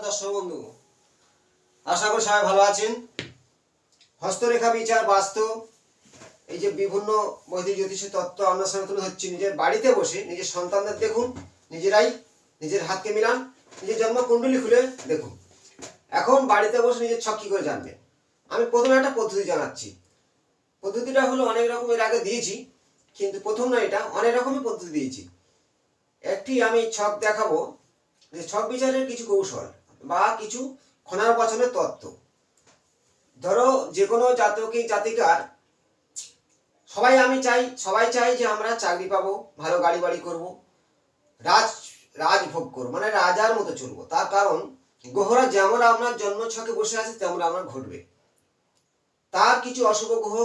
দর্শক বন্ধু, আশা করি সবাই ভালো আছেন। হস্তরেখা বিচার, বাস্তু, এই যে বিভিন্ন বৈদিক জ্যোতিষী তত্ত্ব আপনার সামনে তুলে ধরছি। নিজের বাড়িতে বসে নিজের সন্তানদের দেখুন, নিজেরাই নিজের হাতকে মিলান, নিজের জন্ম কুণ্ডলী খুলে দেখুন। এখন বাড়িতে বসে নিজের ছক কি করে জানবেন, আমি প্রথমে একটা পদ্ধতি জানাচ্ছি। পদ্ধতিটা হলো অনেক রকমের আগে দিয়েছি, কিন্তু প্রথম না, এটা অনেক রকমের পদ্ধতি দিয়েছি। একটি আমি ছক দেখাবো, যে ছক বিচারের কিছু কৌশল বা কিছু খনার বচনের তত্ত্ব। ধরো যে কোনো জাতকই জাতিকার সবাই চাই যে আমরা চাকরি পাবো, ভালো গাড়ি বাড়ি করবো, রাজভোগ করবো, মানে রাজার মতো চলবো। তার কারণ গ্রহরা যেমন আপনার জন্ম ছকে বসে আছে তেমন আপনার ঘটবে। তার কিছু অশুভ গ্রহ,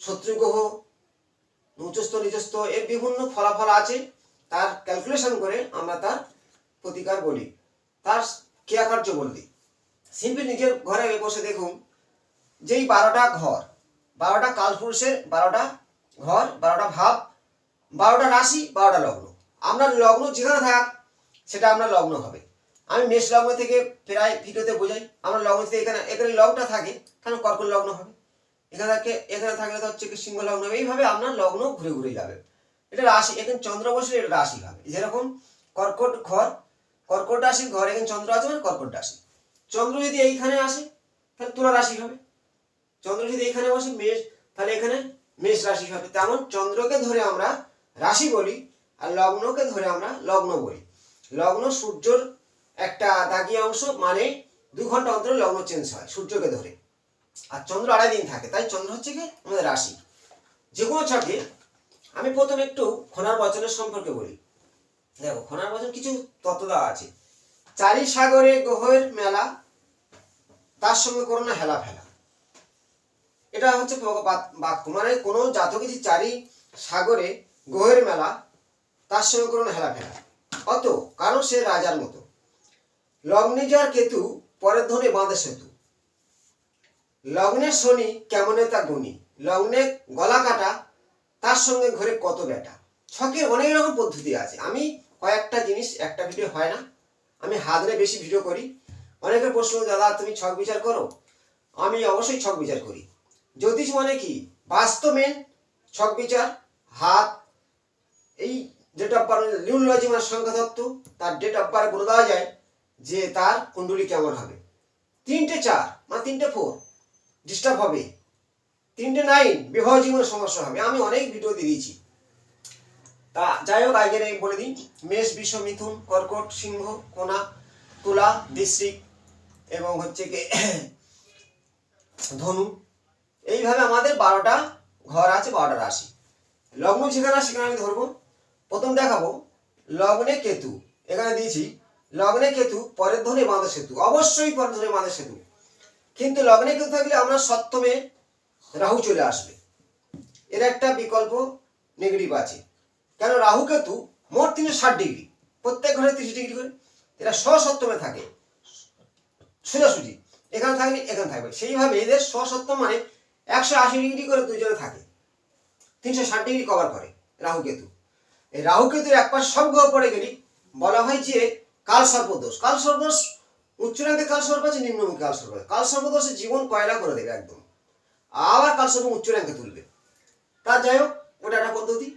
শত্রু গ্রহ, উচ্চস্থ নিচস্থ, এর বিভিন্ন ফলাফল আছে। তার ক্যালকুলেশন করে আমরা তার প্রতিকার বলি, তার ক্রিয়াকার্য বলি। সিম্পল নিজের ঘরে বসে দেখুন, যেই 12টা ঘর, 12টা কালপুরুষের 12টা ঘর, 12টা ভাব, 12টা রাশি, 12টা লগ্ন। আপনার লগ্ন যেখানে থাক সেটা আপনার লগ্ন হবে। আমি মেষ লগ্ন থেকে প্রায় ভিডিওতে বোঝাই। আমরা লগ্ন থেকে এখানে লগটা থাকে, কারণ কর্কট লগ্ন হবে। এখানে থাকলে তো হচ্ছে সিংহ লগ্ন হবে। এইভাবে আপনার লগ্ন ঘুরে ঘুরে যাবে। এটা রাশি, এখানে চন্দ্র বসলে এটা রাশি হবে। যেরকম কর্কট রাশির ঘর, এখানে চন্দ্র আছে মানে কর্কট রাশি। চন্দ্র যদি এইখানে আসে তাহলে তুলা রাশি হবে। চন্দ্র যদি এখানে বসে মেষ, তাহলে এখানে মেষ রাশি হবে। তেমন চন্দ্রকে ধরে আমরা রাশি বলি, আর লগ্নকে ধরে আমরা লগ্ন বলি। লগ্ন সূর্যর একটা দাগি অংশ, মানে 2 ঘন্টা অন্তরে লগ্ন চেঞ্জ হয় সূর্যকে ধরে। আর চন্দ্র 2.5 দিন থাকে, তাই চন্দ্র হচ্ছে কি আমাদের রাশি। যে কোনো ছকে আমি প্রথমে একটু খনার বচনের সম্পর্কে বলি। দেখো, খনার বচন কিছু তত্ত্ব দেওয়া আছে। 4 সাগরে গ্রহের মেলা, তার সঙ্গে করো না হেলা ফেলা। এটা হচ্ছে বাক্য, মানে কোনো জাতকে যে 4 সাগরে গ্রহের মেলা, তার সঙ্গে করো না হেলা ফেলা। অত কারণ সে রাজার মতো। লগ্নে যার কেতু, পরের ধনে বাঁধে সেতু। লগ্নে শনি, কেমনে তা গুণী। লগ্নে গলা কাটা, তার সঙ্গে ঘরে কত বেটা। ছকের অনেক রকম পদ্ধতি আছে। আমি কয়েকটা জিনিস, একটা ভিডিও হয় না, আমি হাতরে বেশি ভিডিও করি। অনেকের প্রশ্ন, দাদা তুমি ছক বিচার করো? আমি অবশ্যই ছক বিচার করি। জ্যোতিষ মানে কি? বাস্তব মেন ছক বিচার। হাত, এই ডেট অফ বার্থ, নিউরোলজি মানে সংখ্যা তত্ত্ব, তার ডেট অফ বার্থ বলে দেওয়া যায় যে তার কুণ্ডলী কেমন হবে। 3টে 4 মানে 3টে 4 ডিস্টার্ব হবে, 3টে 9 বিবাহ জীবনের সমস্যা হবে। আমি অনেক ভিডিও দিয়েছি। তা যাই হোক, আগে বলে দিই। মেষ, বৃষ, মিথুন, কর্কট, সিংহ, কন্যা, তুলা, বৃশ্চিক এবং হচ্ছে কি ধনু। এইভাবে আমাদের 12টা ঘর আছে, 12টা রাশি। লগ্ন যেখানে সেখানে আমি ধরবো। প্রথম দেখাবো লগ্নে কেতু, এখানে দিয়েছি লগ্নে কেতু, পরের ধনে বাঁধে সেতু। অবশ্যই পরের ধনে বাঁধে সেতু। কিন্তু লগ্নে কেতু থাকলে আমরা সপ্তমে রাহু চলে আসবে। এর একটা বিকল্প নেগেটিভ আছে। কেন? রাহু কেতু মোট 360 ডিগ্রি, প্রত্যেক ঘরে 30 ডিগ্রি করে। এরা স্বসপ্তমে থাকে, সোজাসুজি। এখানে থাকলে এখানে থাকবে। সেইভাবে এদের স্বসপ্তম মানে 180 ডিগ্রি করে দুজনে থাকে, 360 ডিগ্রি কভার করে রাহু কেতু। এই রাহু কেতুর একপাশে সব গ্রহ পড়ে গেলি বলা হয় যে কাল সর্পদোষ। কাল সর্পদোষ উচ্চ র্যাঙ্কে কাল সর্প আছে, নিম্নমুখী কাল সর্প আছে। কাল সর্পদোষে জীবন কয়লা করে দেবে একদম, আবার কাল সর্প উচ্চ র্যাঙ্কে তুলবে। তার যাই হোক, ওটা একটা পদ্ধতি।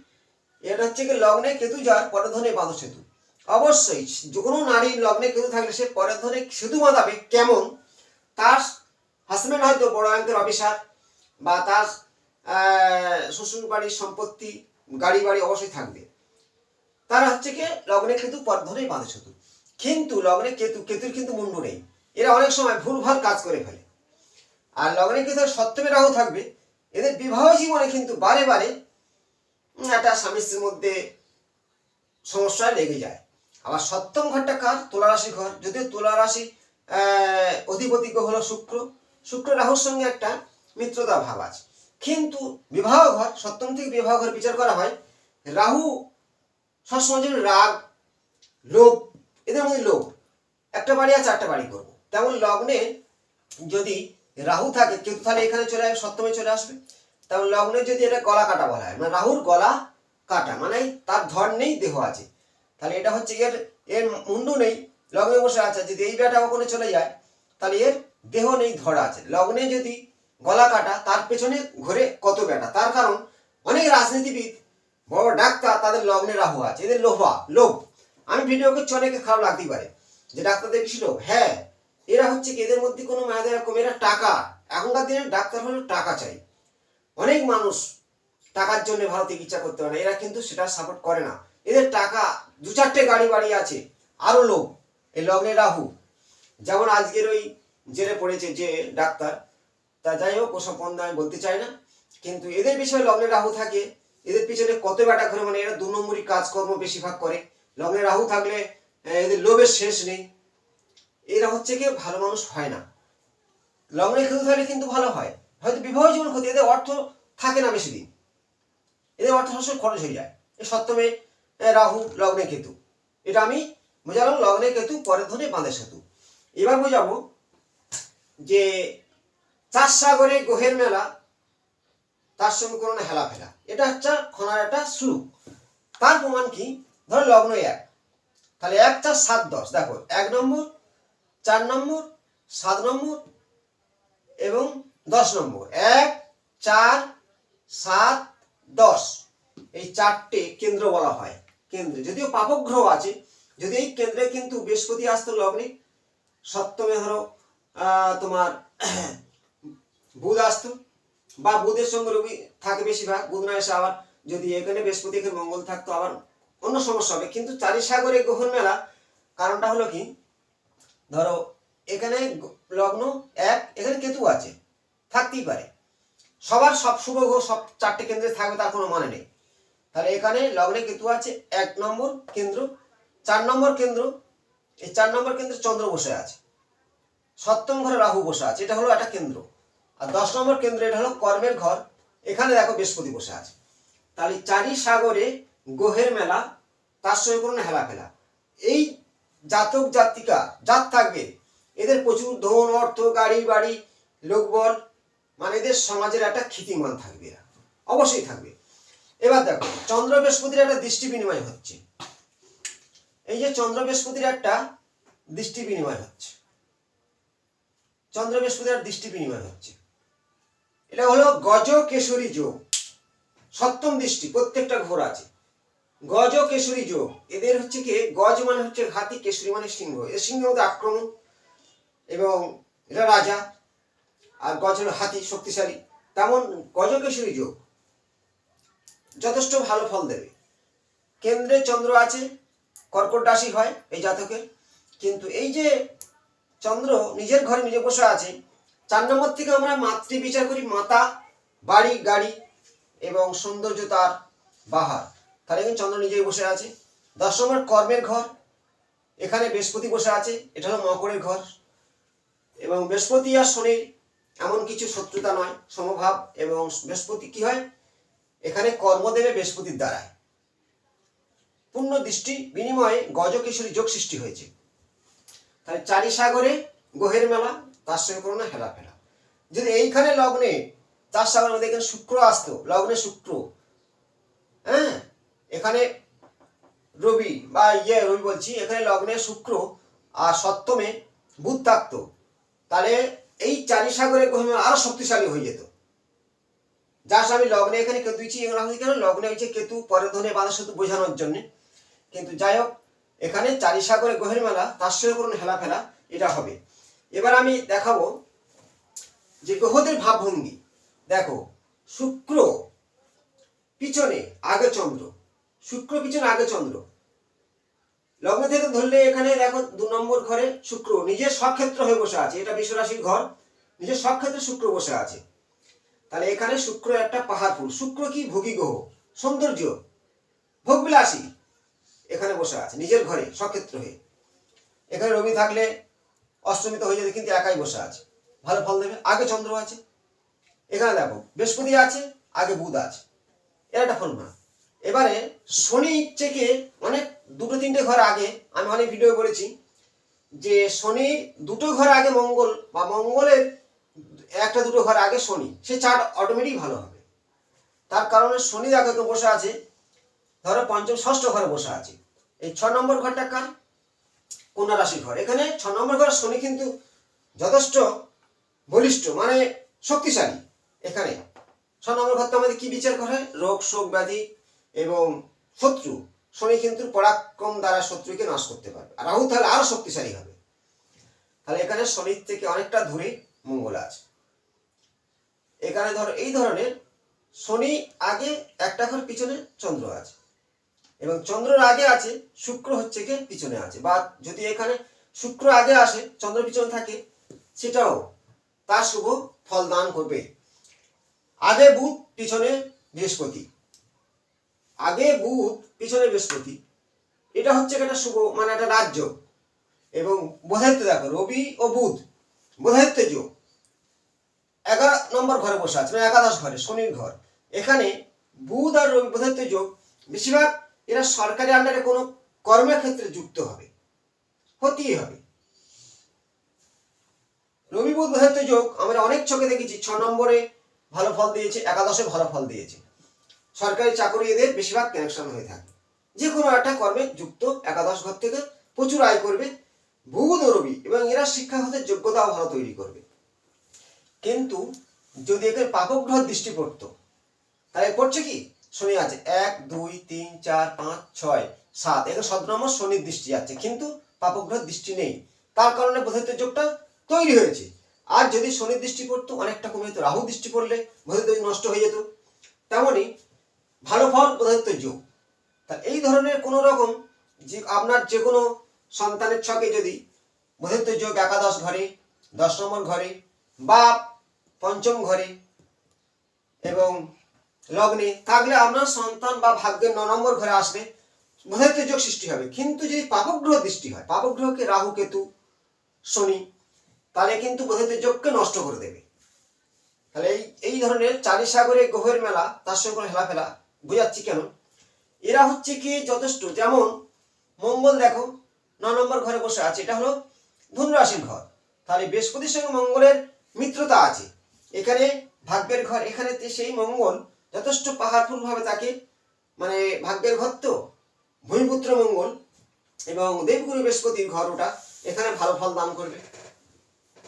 এটা হচ্ছে কি লগ্নে কেতু যার, পরের ধনে বাঁধো সেতু। অবশ্যই যে কোনো নারীর লগ্নে কেতু থাকলে সে পরের ধনে সেতু বাঁধাবে। কেমন? তার হাজব্যান্ড হয়তো বড় অঙ্কের অফিসার, বা তার শ্বশুর বাড়ির সম্পত্তি, গাড়ি বাড়ি অবশ্যই থাকবে। তারা হচ্ছে কি লগ্নে কেতু, পরের ধনেই বাঁধে সেতু। কিন্তু লগ্নে কেতুর কিন্তু মুন্ডু নেই। এরা অনেক সময় ভুলভাল কাজ করে ফেলে। আর লগ্নে কেতু সপ্তমে রাহু থাকবে, এদের বিবাহ জীবনে কিন্তু বারে বারে একটা স্বামী স্ত্রীর মধ্যে সমস্যায় লেগে যায়। আবার সপ্তম ঘরটা কার? তুলা রাশি ঘর। যদিও তুলা রাশি অধিপতি গ্রহ হলো শুক্র। শুক্র রাহুর সঙ্গে একটা মিত্রতা ভাব আছে। কিন্তু বিবাহ ঘর, সপ্তম থেকে বিবাহ ঘর বিচার করা হয়। রাহু সবসময় যেন রাগ, লোভ, এদের মধ্যে লোভ, একটা বাড়ি আর 4টা বাড়ি করবো। তেমন লগ্নে যদি রাহু থাকে, কেতু তাহলে এখানে চলে আসবে, সপ্তমে চলে আসবে। তেমন লগ্নে যদি এটা গলা কাটা বলা হয়, মানে রাহুর গলা কাটা, মানে তার ধর নেই, দেহ আছে, তাহলে এটা হচ্ছে এর মুন্ডু নেই, লগ্নে বসে আছে, যদি এই বেটা ওখানে চলে যায় তাহলে এর দেহ নেই ধরা আছে। লগ্নে যদি গলা কাটা, তার পেছনে ঘুরে কত বেটা। তার কারণ অনেক রাজনীতিবিদ, বড় ডাক্তার, তাদের লগ্নে রাহু আছে, এদের লোভ। আমি ভিডিও করছি, অনেকে খারাপ লাগতেই পারে যে ডাক্তারদের বেশি লোভ। হ্যাঁ, এরা হচ্ছে কি, এদের মধ্যে কোনো মেয়াদের এরকম, এরা টাকা, এখনকার দিনে ডাক্তার হলে টাকা চাই। অনেক মানুষ টাকার জন্য ভালো চিকিৎসা করতে পারে না, এরা কিন্তু সেটা সাপোর্ট করে না। এদের টাকা, 2-4টে গাড়ি বাড়ি আছে, আরো লোভ। এই লগ্নে রাহু, যেমন আজকের ওই জেলে পড়েছে যে ডাক্তার, তা যাই হোক, ওসব বন্ধ আমি বলতে চাই না, কিন্তু এদের বিষয়ে লগ্নে রাহু থাকে, এদের পিছনে কত বেটা ঘরে, মানে এরা 2 নম্বরই কাজকর্ম বেশিরভাগ করে। লগ্নে রাহু থাকলে এদের লোভের শেষ নেই। এরা হচ্ছে কি ভালো মানুষ হয় না। লগ্নে কেতু থাকলে কিন্তু ভালো হয়, হয়তো বিবাহ জীবন ক্ষতি, এদের অর্থ থাকে না বেশি দিন, এদের অর্থ সবসময় খরচ হয়ে যায়। এই সপ্তমে রাহু, লগ্নে কেতু, এটা আমি বোঝালাম। লগ্নে কেতু, পরের ধনে বাঁধে সেতু। এবার বোঝাবো যে 4 সাগরে গ্রহের মেলা, তার সঙ্গে কোনো হেলা ফেলা, এটা হচ্ছে খনার একটা শ্লোক। তার প্রমাণ কি? ধরো লগ্ন 1, তাহলে 1, 4, 7, 10। দেখো 1 নম্বর, 4 নম্বর, 7 নম্বর এবং 10 নম্বর। 1, 4, 7, 10, এই 4টে কেন্দ্র বলা হয়। কেন্দ্রে যদিও পাপগ্রহ আছে, যদি এই কেন্দ্রে কিন্তু বৃহস্পতি আসতো লগ্নে, সপ্তমে ধরো তোমার বুধ আসতো, বা বুধের সঙ্গে রবি থাকে বেশিরভাগ, বুধ না এসে আবার যদি এখানে বৃহস্পতি, এখানে মঙ্গল থাকতো, আবার অন্য সমস্যা হবে। কিন্তু 4 সাগরে গ্রহণ মেলা, কারণটা হলো কি, ধরো এখানে লগ্ন 1, এখানে কেতু আছে, থাকতেই পারে, সবার সব শুভ গ্রহ সব 4টে কেন্দ্রে থাকবে তার কোনো মানে নেই। তাহলে এখানে লগ্নে কেতু আছে, 1 নম্বর কেন্দ্র। 4 নম্বর কেন্দ্র, এই 4 নম্বর কেন্দ্রে চন্দ্র বসে আছে, সপ্তম ঘরে রাহু বসে আছে, এটা হলো একটা কেন্দ্র। আর 10 নম্বর কেন্দ্র, এটা হলো কর্মের ঘর, এখানে দেখো বৃহস্পতি বসে আছে। তাহলে 4 সাগরে গ্রহের মেলা, তার সঙ্গে কোনো হেলা ফেলা। এই জাতক জাতিকা জাত থাকবে, এদের প্রচুর ধন, অর্থ, গাড়ি বাড়ি, লোকবল, মানে এদের সমাজের একটা খ্যাতিমান থাকবে, এরা অবশ্যই থাকবে। এবার দেখো চন্দ্র বৃহস্পতির একটা দৃষ্টি বিনিময় হচ্ছে, এই যে চন্দ্র বৃহস্পতির একটা দৃষ্টি বিনিময় হচ্ছে, চন্দ্র বৃহস্পতির দৃষ্টি বিনিময় হচ্ছে, এটা হলো গজ কেশরী যোগ, সপ্তম দৃষ্টি প্রত্যেকটা ঘোর আছে। গজ কেশরী যোগ, এদের হচ্ছে কি, গজ মানে হচ্ছে হাতি, কেশরী মানে সিংহ, এদের সিংহ মধ্যে আক্রমণ, এবং এটা রাজা, আর গজ হলো হাতি, শক্তিশালী। তেমন গজ কেশরী যোগ যথেষ্ট ভালো ফল দেবে। কেন্দ্রে চন্দ্র আছে, কর্কট রাশি হয় এই জাতকের, কিন্তু এই যে চন্দ্র নিজের ঘরে নিজে বসে আছে, 4 নম্বর থেকে আমরা মাতৃ বিচার করি, মাতা, বাড়ি, গাড়ি এবং সৌন্দর্য তার বাহার, তাহলে এখানে চন্দ্র নিজেই বসে আছে। 10 নম্বর কর্মের ঘর, এখানে বৃহস্পতি বসে আছে, এটা হলো মকরের ঘর, এবং বৃহস্পতি আর শনির এমন কিছু শত্রুতা নয়, সমভাব, এবং বৃহস্পতি কি হয়, এখানে কর্ম দেবে বৃহস্পতির দ্বারায়, পূর্ণ দৃষ্টি বিনিময়ে গজকেশরী যোগ সৃষ্টি হয়েছে। তাহলে 4 সাগরে গ্রহের মেলা, তার সঙ্গে কোনো না হেলা ফেলা। যদি এইখানে লগ্নে 4 সাগরের মধ্যে এখানে শুক্র আসতো, লগ্নে শুক্র, হ্যাঁ, এখানে রবি, বা রবি বলছি, এখানে লগ্নে শুক্র আর সপ্তমে বুধ থাকতো, তাহলে এই 4 সাগরে গ্রহের মেলা আরো শক্তিশালী হয়ে যেত। জাস্ট আমি লগ্নে এখানে কেতু দিচ্ছি, কেন লগ্নে হচ্ছে কেতু, পরের ধনে বাঁধা সেতু বোঝানোর জন্য, কিন্তু যাই হোক, এখানে 4 সাগরে গ্রহের মেলা, তার সঙ্গে কোনো হেলা ফেলা, এটা হবে। এবার আমি দেখাবো যে গ্রহদের ভাবভঙ্গি। দেখো শুক্র পিছনে, আগে চন্দ্র, শুক্র পিছনে আগে চন্দ্র, লগ্ন থেকে ধরলে এখানে দেখো 2 নম্বর ঘরে শুক্র নিজের স্বক্ষেত্র হয়ে বসে আছে, এটা বৃষ রাশির ঘর, নিজের স্বক্ষেত্রে শুক্র বসে আছে। তাহলে এখানে শুক্র একটা পাহাড়পুর, শুক্র কি ভোগী গ্রহ, সৌন্দর্য, ভোগবিলাসী, এখানে বসে আছে নিজের ঘরে স্বক্ষেত্র হয়ে। এখানে রবি থাকলে অষ্টমিত হয়ে যেত, কিন্তু একাই বসে আছে, ভালো ফল দেবে। আগে চন্দ্র আছে, এখানে দেখো বৃহস্পতি আছে, আগে বুধ আছে, এর একটা ফল না। এবারে শনি থেকে অনেক 2-3টে ঘর আগে, আমি অনেক ভিডিও করেছি যে শনির 2টো ঘর আগে মঙ্গল, বা মঙ্গলের 1-2 ঘর আগে শনি, সে চার্ট অটোমেটিক ভালো হবে। তার কারণে শনি দেখো বসে আছে, ধরো 5ম 6ষ্ঠ ঘরে বসে আছে। এই 6 নম্বর ঘরটা কার? কন্যা রাশির ঘর। এখানে 6 নম্বর ঘর শনি কিন্তু যথেষ্ট বলিষ্ঠ, মানে শক্তিশালী। এখানে 6 নম্বর ঘরটা আমাদের কি বিচার করে? রোগ, শোক, ব্যাধি এবং শত্রু। শনি কিন্তু পরাক্রম দ্বারা শত্রুকে নাশ করতে পারবে। আর রাহু তাহলে আরো শক্তিশালী হবে। তাহলে এখানে শনির থেকে অনেকটা দূরে মঙ্গল আছে। এখানে ধরো এই ধরনের শনি আগে একটা ঘর পিছনে চন্দ্র আছে, এবং চন্দ্রের আগে আছে শুক্র হচ্ছে কি পিছনে আছে, বা যদি এখানে শুক্র আগে আসে চন্দ্র পিছনে থাকে সেটাও তার শুভ ফল দান করবে। আগে বুধ পিছনে বৃহস্পতি, আগে বুধ পিছনে বৃহস্পতি, এটা হচ্ছে একটা শুভ, মানে একটা রাজ্য। এবং বোধায়িত্ব দেখো, রবি ও বুধ বোধায়িত্ব যোগ 11 নম্বর ঘরে বসে আছে, মানে একাদশ ঘরে শনির ঘর। এখানে বুধ আর রবি বোধায়িত্ব যোগ, বেশিরভাগ এরা সরকারি আন্ডারে কোনো কর্মের ক্ষেত্রে যুক্ত হবে, হতেই হবে। রবি বুধ বোধায়িত্ব যোগ আমরা অনেক চোখে দেখেছি, 6 নম্বরে ভালো ফল দিয়েছে, একাদশে ভালো ফল দিয়েছে। সরকারি চাকরি এদের বেশিরভাগ কানেকশন হয়ে থাকে, যে কোনো একটা কর্মে যুক্ত, একাদশ ঘর থেকে প্রচুর আয় করবে বুধ ও রবি, এবং এরা শিক্ষাগতের যোগ্যতাও ভালো তৈরি করবে। কিন্তু যদি এখানে পাপক গ্রহ দৃষ্টি পড়তো, তাহলে পড়ছে কি শনি আছে 1 2 3 4 5 6 7, এখানে 7 নম্বর শনির দৃষ্টি আছে, কিন্তু পাপক গ্রহ দৃষ্টি নেই, তার কারণে বোধায়িত্ব যোগটা তৈরি হয়েছে। আর যদি শনির দৃষ্টি পড়তো অনেকটা কমে যেত, রাহু দৃষ্টি পড়লে বোধায়িত্ব নষ্ট হয়ে যেত। তেমনই ভালো ফল বোধায়িত্ব যোগ। তা এই ধরনের কোনো রকম যে আপনার যে কোনো সন্তানের ছকে যদি বোধায়িত্ব যোগ একাদশ ঘরে, 10 নম্বর ঘরে বা পঞ্চম ঘরে এবং লগ্নে থাকলে আপনার সন্তান বা ভাগ্যের 9 নম্বর ঘরে আসবে, বোধায়িত্ব যোগ সৃষ্টি হবে। কিন্তু যদি পাপক গ্রহ দৃষ্টি হয়, পাপক গ্রহকে রাহু, কেতু, শনি, তাহলে কিন্তু বোধায়িত্ব যোগকে নষ্ট করে দেবে। তাহলে এই ধরনের 4 সাগরে গ্রহের মেলা, তার সঙ্গে কোনো হেলাফেলা বোঝাচ্ছি কেন, এরা হচ্ছে কি যথেষ্ট। যেমন মঙ্গল দেখো 9 নম্বর ঘরে বসে আছে, এটা হলো ধনু রাশির ঘর। তাহলে বৃহস্পতির সঙ্গে মঙ্গলের মিত্রতা আছে, এখানে ভাগ্যের ঘর, এখানে সেই মঙ্গল যথেষ্ট পাওয়ারফুল ভাবে তাকে, মানে ভাগ্যের ঘর তো, ভূমিপুত্র মঙ্গল এবং দেবগুরু বৃহস্পতির ঘর, ওটা এখানে ভালো ফল দান করবে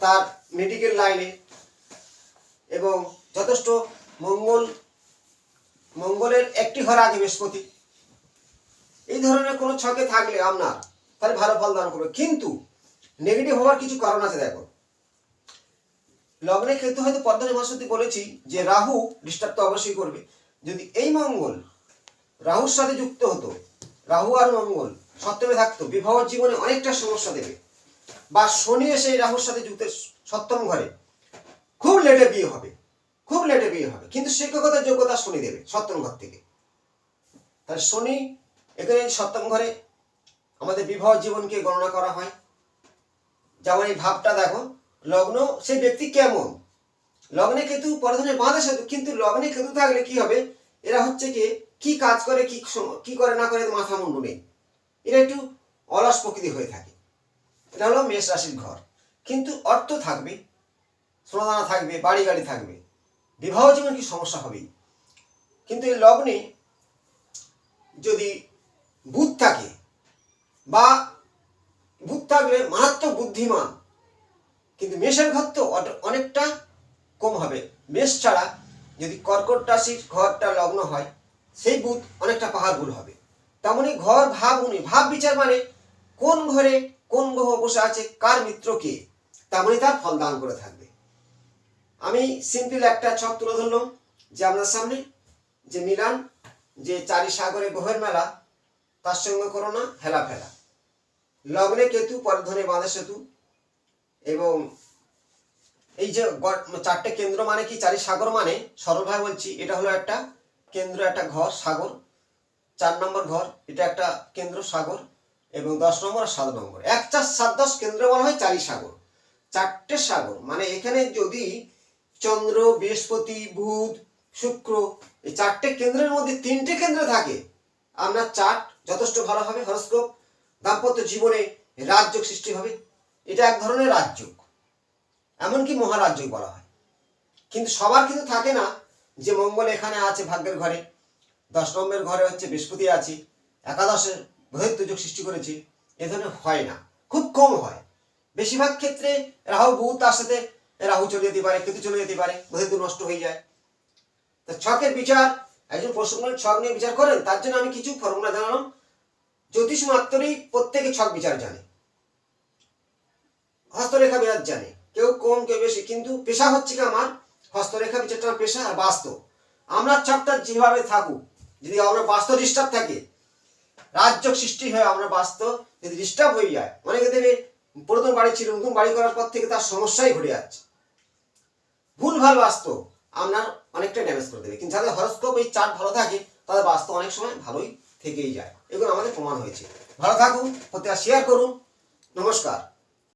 তার মেডিকেল লাইনে। এবং যথেষ্ট মঙ্গলের একটি ঘর আগে বৃহস্পতি, এই ধরনের কোনো ছকে থাকলে আপনার তাহলে ভালো ফল দান করবে। কিন্তু নেগেটিভ হওয়ার কিছু কারণ আছে। দেখো লগ্নে ক্ষেত্রে হয়তো পদ্মানি মাসুতি বলেছি যে রাহু ডিস্টার্ব তো অবশ্যই করবে। যদি এই মঙ্গল রাহুর সাথে যুক্ত হতো, রাহু আর মঙ্গল সপ্তমে থাকতো, বিবাহ জীবনে অনেকটা সমস্যা দেবে। বা শনি এসে রাহুর সাথে যুক্ত সপ্তম ঘরে, খুব লেটে বিয়ে হবে, খুব লেটে বিয়ে হবে, কিন্তু শিক্ষকতার যোগ্যতা শনি দেবে সপ্তম ঘর থেকে। তাহলে শনি এখানে সপ্তম ঘরে আমাদের বিবাহ জীবনকে গণনা করা হয়। যেমন এই ভাবটা দেখো, লগ্ন সেই ব্যক্তি কেমন, লগ্নে কেতু পরধনে বাঁধে সেতু, কিন্তু লগ্নে কেতু থাকলে কি হবে, এরা হচ্ছে কি কাজ করে কি করে না করে মাথা মুন্ডু নেই, এরা একটু অলস প্রকৃতি হয়ে থাকে। এটা হলো মেষ রাশির ঘর। কিন্তু অর্থ থাকবে, সোনাদানা থাকবে, বাড়ি গাড়ি থাকবে, বিবাহ জীবন কি সমস্যা হবেই। কিন্তু এই লগ্নে যদি বুধ থাকে, বা বুধ থাকলে মারাত্মক বুদ্ধিমান, কিন্তু মেষের ঘর তো অনেকটা কম হবে। মেষ ছাড়া যদি কর্কট রাশির ঘরটা লগ্ন হয়, সেই বুধ অনেকটা পাহাড়গুলো হবে। তেমনি ঘর ভাব ভাব বিচার, মানে কোন ঘরে কোন গ্রহ বসে আছে, কার মিত্র কে, তেমনি তার ফল দান করে থাকবে। আমি সিম্পল একটা ছক তুলে ধরলাম যে আপনার সামনে, যে মিলান, যে 4 সাগরে গ্রহের মেলা, তার সঙ্গে করো না হেলাফেলা। লগ্নে কেতু পরধনে বাঁধে সেতু, এবং এই যে 4টে কেন্দ্র, মানে কি 4 সাগর, মানে সরলভাবে বলছি এটা হলো একটা কেন্দ্র, একটা ঘর সাগর, 4 নম্বর ঘর এটা একটা কেন্দ্র সাগর, এবং 10 নম্বর আর 7 নম্বর, 1 4 7 10 কেন্দ্র বলা হয় 4 সাগর। 4টে সাগর, মানে এখানে যদি চন্দ্র, বৃহস্পতি, বুধ, শুক্র, এই 4টে কেন্দ্রের মধ্যে 3টে কেন্দ্র থাকে, আপনার চার্ট যথেষ্ট ভালো হবে। হরস্কোপ, দাম্পত্য জীবনে রাজযোগ সৃষ্টি হবে। এটা এক ধরনের রাজযোগ, এমনকি মহারাজযোগ বলা হয়। কিন্তু সবার কিন্তু থাকে না যে মঙ্গল এখানে আছে ভাগ্যের ঘরে, 10 নম্বরের ঘরে হচ্ছে বৃহস্পতি আছে, একাদশে বোধায়িত্ব যোগ সৃষ্টি করেছে, এ ধরনের হয় না। খুব কম হয়। বেশিরভাগ ক্ষেত্রে রাহু বুধ, তার সাথে রাহু চলে যেতে পারে, কেতু চলে যেতে পারে, বুধের নষ্ট হয়ে যায়। তা ছকের বিচার, একজন প্রশ্ন ছক নিয়ে বিচার করেন, তার জন্য আমি কিছু ফর্মুলা জানালাম। জ্যোতিষ মাত্রই প্রত্যেকে ছক বিচার জানে, হস্তরেখা বিরাট জানে, কেউ কম কেউ বেশি, কিন্তু পেশা হচ্ছে কি আমার হস্তরেখা বিচারটা আমার পেশা। আর বাস্তব আমরা ছকটা যেভাবে থাকুক, যদি আমরা বাস্তব ডিস্টার্ব থাকে, রাজ্য সৃষ্টি হয়, আমরা বাস্তব যদি ডিস্টার্ব হয়ে যায়, অনেকে দেবে পুরাতন বাড়ি ছিল, নতুন বাড়ি করার পর থেকে তার সমস্যাই ঘটে যাচ্ছে। ভুলভাল বাস্তব আপনার অনেকটা ড্যামেজ করে দেবে, কিন্তু যাদের হরস্কোপ এই চার্ট ভালো থাকে তাদের বাস্তব অনেক সময় ভালোই থেকেই যায়। এগুলো আমাদের প্রমাণ হয়েছে। ভালো থাকুন, প্রত্যেক শেয়ার করুন। নমস্কার।